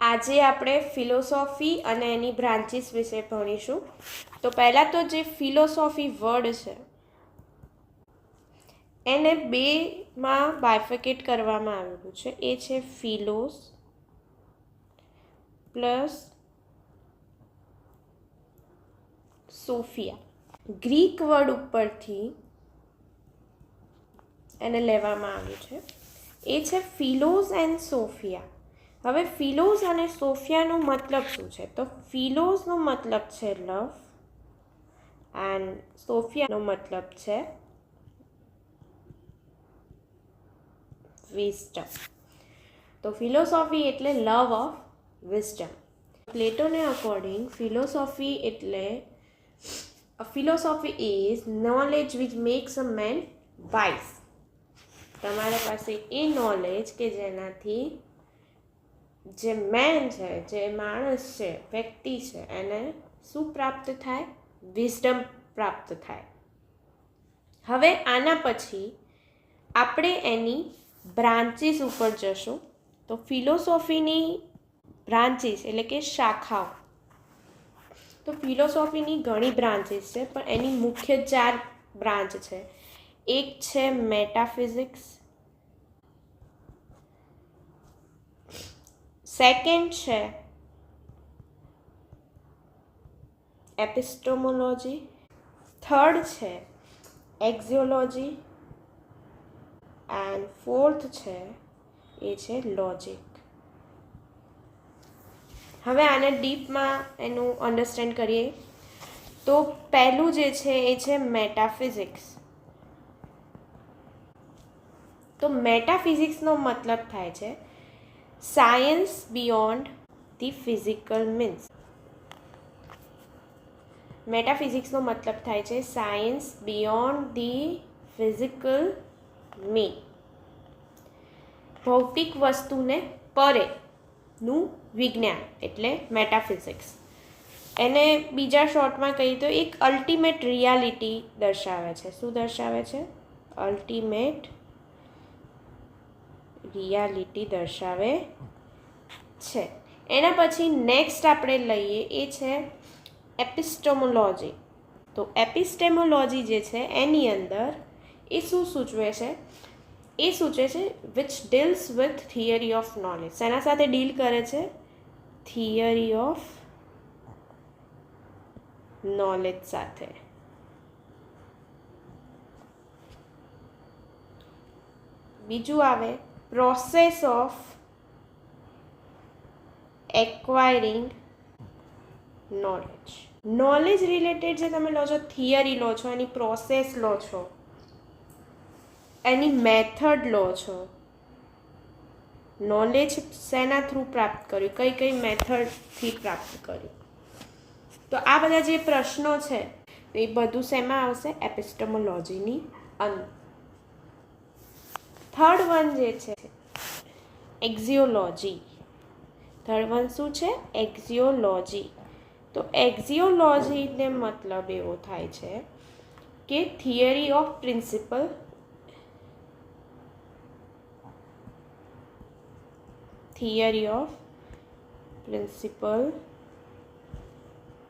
આજે આપણે ફિલોસોફી અને એની બ્રાન્ચીસ વિશે ભણીશું. તો પહેલાં તો જે ફિલોસોફી વર્ડ છે એને બેમાં બાયફિકેટ કરવામાં આવેલું છે. એ છે ફિલોસ પ્લસ સોફિયા. ગ્રીક વર્ડ ઉપરથી એને લેવામાં આવ્યું છે. એ છે ફિલોસ એન્ડ સોફિયા. હવે ફિલોસ અને સોફિયાનો મતલબ શું છે? તો ફિલોસનો મતલબ છે લવ એન્ડ સોફિયાનો મતલબ છે વિઝડમ. તો ફિલોસોફી એટલે લવ ઓફ વિઝડમ. પ્લેટોને અકોર્ડિંગ ફિલોસોફી એટલે philosophy is knowledge which makes a man wise. તમારા પાસે એ નોલેજ કે જેનાથી જે મેન છે, જે માણસ છે, વ્યક્તિ છે, એને શું પ્રાપ્ત થાય? વિઝડમ પ્રાપ્ત થાય. હવે આના પછી આપણે એની બ્રાન્ચીસ ઉપર જશું. તો ફિલોસોફીની બ્રાન્ચીસ એટલે કે શાખાઓ. તો ફિલોસોફીની ઘણી બ્રાન્ચીસ છે, પણ એની મુખ્ય 4 બ્રાન્ચ છે. એક છે મેટાફિઝિક્સ, સેકન્ડ છે એપિસ્ટોમોલોજી, થર્ડ છે એક્ઝિયોલોજી એન્ડ ફોર્થ છે એ છે લોજિક. હવે આને ડીપમાં એનું અન્ડરસ્ટેન્ડ કરીએ. તો પહેલું જે છે એ છે મેટાફિઝિક્સ. તો મેટાફિઝિક્સનો મતલબ થાય છે science beyond the physical means. મેટાફિઝિક્સનો મતલબ થાય છે science beyond the physical mean. ભૌતિક વસ્તુને પરેનું વિજ્ઞાન એટલે મેટાફિઝિક્સ. એને બીજા શોર્ટમાં કહીએ તો એક અલ્ટિમેટ રિયાલિટી દર્શાવે છે. શું દર્શાવે છે? અલ્ટિમેટ રિયાલિટી દર્શાવે છે. એના પછી નેક્સ્ટ આપણે લઈએ એ છે એપિસ્ટેમોલોજી. તો એપિસ્ટેમોલોજી જે છે એની અંદર એ શું સૂચવે છે? એ સૂચવે છે which deals with theory of knowledge. શેના સાથે ડીલ કરે છે? થિયરી ઓફ નોલેજ સાથે. બીજું આવે process of acquiring knowledge. Knowledge related જે તમે લો છો, થિયરી લો છો, એની પ્રોસેસ લો છો, એની મેથડ લો છો. નોલેજ શેના થ્રુ પ્રાપ્ત કર્યું? કઈ કઈ મેથડથી પ્રાપ્ત કર્યું? તો આ બધા જે પ્રશ્નો છે એ બધું શેમાં આવશે? એપિસ્ટેમોલોજીની અંદર. થર્ડ વન જે છે એક્ઝિયોલોજી. થર્ડ વન શું છે? એક્ઝિયોલોજી. તો એક્ઝિયોલોજીને મતલબ એવો થાય છે કે થિયરી ઓફ પ્રિન્સિપલ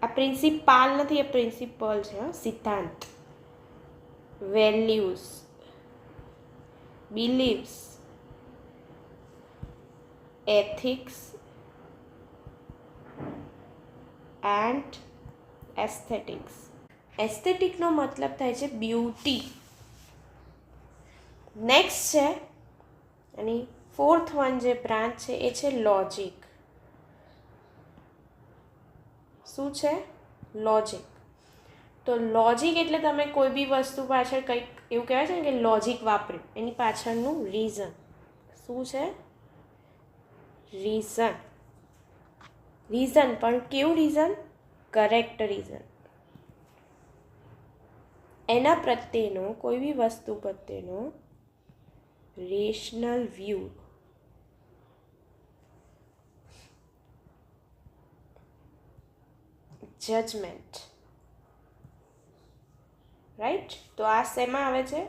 આ પ્રિન્સિપાલ નથી, એ પ્રિન્સિપલ છે. સિદ્ધાંત, વેલ્યુઝ, બિલીવ્સ, એથિક્સ એન્ડ એસ્થેટિક્સ. એસ્થેટિકનો મતલબ થાય છે બ્યુટી. નેક્સ્ટ છે એની ફોર્થ વન જે બ્રાન્ચ છે એ છે લોજિક. શું છે? લોજિક. તો લોજિક એટલે તમે કોઈ બી વસ્તુ પાછળ કંઈક એવું કહેવાય છે ને કે લોજિક વાપર્યું, એની પાછળનું રીઝન. શું છે? રીઝન. રીઝન પણ કેવું રીઝન? Correct reason. એના પ્રત્યેનો કોઈ બી વસ્તુ પ્રત્યેનો રેશનલ વ્યૂ. જજમેન્ટ. રાઈટ. તો આ શેમાં આવે છે?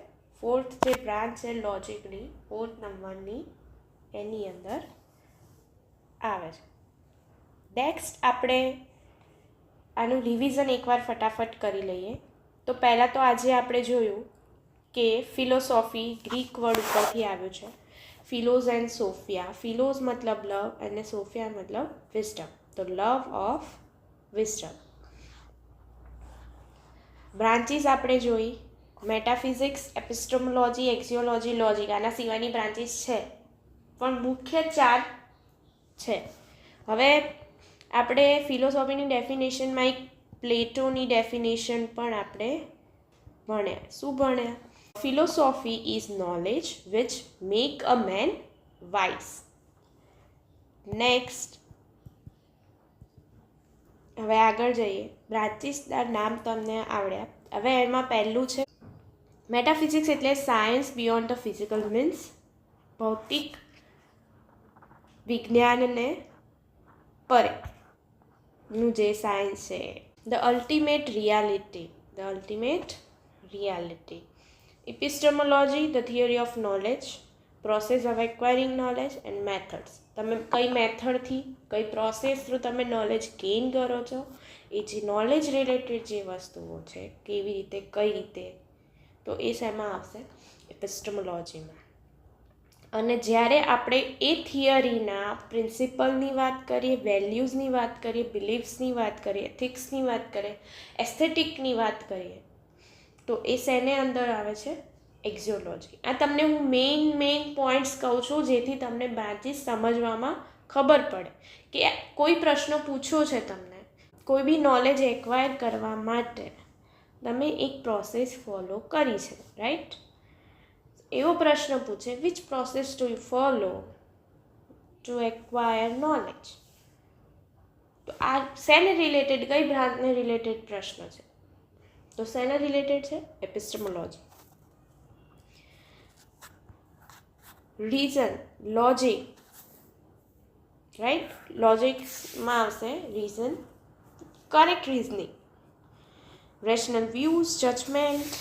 ફોર્થ જે બ્રાન્ચ છે લોજિકની, ફોર્થ નંબરની એની અંદર આવે છે. નેક્સ્ટ આપણે આનું રિવિઝન એકવાર ફટાફટ કરી લઈએ. તો પહેલાં તો આજે આપણે જોયું કે ફિલોસોફી ગ્રીક વર્ડ ઉપરથી આવ્યું છે. ફિલોઝ એન્ડ સોફિયા. ફિલોઝ મતલબ લવ અને સોફિયા મતલબ વિઝડમ. તો લવ ઓફ વિઝડમ. બ્રાન્ચીસ આપણે જોઈ મેટાફિઝિક્સ, એપિસ્ટોમોલોજી, એક્ઝિયોલોજી, લોજિક. આના સિવાયની બ્રાન્ચીસ છે પણ મુખ્ય 4 છે. હવે આપણે ફિલોસોફીની ડેફિનેશનમાં એક પ્લેટોની ડેફિનેશન પણ આપણે ભણ્યા. શું ભણ્યા? Philosophy is knowledge which make a man wise. Next હવે આગળ જઈએ. બ્રાન્ચીસના નામ તમને આવડ્યા. હવે એમાં પહેલું છે મેટાફિઝિક્સ, એટલે science beyond the physical, means ભૌતિક વિજ્ઞાનને પરેનું જે સાયન્સ છે. The ultimate reality. The ultimate reality. Epistemology, the theory of knowledge, process of acquiring knowledge and methods. તમે કઈ મેથડથી, કઈ પ્રોસેસ થ્રુ તમે નોલેજ ગેઇન કરો છો, એ જે નોલેજ રિલેટેડ જે વસ્તુઓ છે, કેવી રીતે, કઈ રીતે, તો એ શેમાં આવશે? એપિસ્ટેમોલોજીમાં. અને જ્યારે આપણે એ થિયરીના પ્રિન્સિપલની વાત કરીએ, વેલ્યુઝની વાત કરીએ, બિલીફ્સની વાત કરીએ, એથિક્સની વાત કરીએ, એસ્થેટિકની વાત કરીએ, તો એ શેને અંદર આવે છે? એક્ઝિયોલોજી. આ તમને હું મેઇન પોઈન્ટ્સ કહું છું જેથી તમને બ્રાન્ચીસ સમજવામાં ખબર પડે કે કોઈ પ્રશ્ન પૂછ્યો છે તમને, કોઈ બી નોલેજ એક્વાયર કરવા માટે તમે એક પ્રોસેસ ફોલો કરી છે, રાઈટ? એવો પ્રશ્ન પૂછે, which process do you follow to acquire knowledge? તો આ શેને રિલેટેડ, કઈ બ્રાન્ચને રિલેટેડ પ્રશ્ન છે? તો શેને રિલેટેડ છે? એપિસ્ટેમોલોજી. Reason, logic, right? લોજિક્સમાં આવશે reason, correct reasoning, rational views, judgement.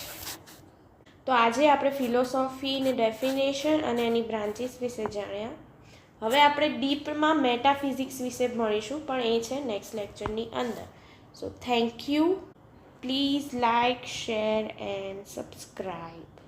તો આજે આપણે ફિલોસોફીની ડેફિનેશન અને એની બ્રાન્ચીસ વિશે જાણ્યા. હવે આપણે ડીપમાં મેટાફિઝિક્સ વિશે ભણીશું, પણ એ છે નેક્સ્ટ લેક્ચરની અંદર. So thank you. Please like, share and subscribe.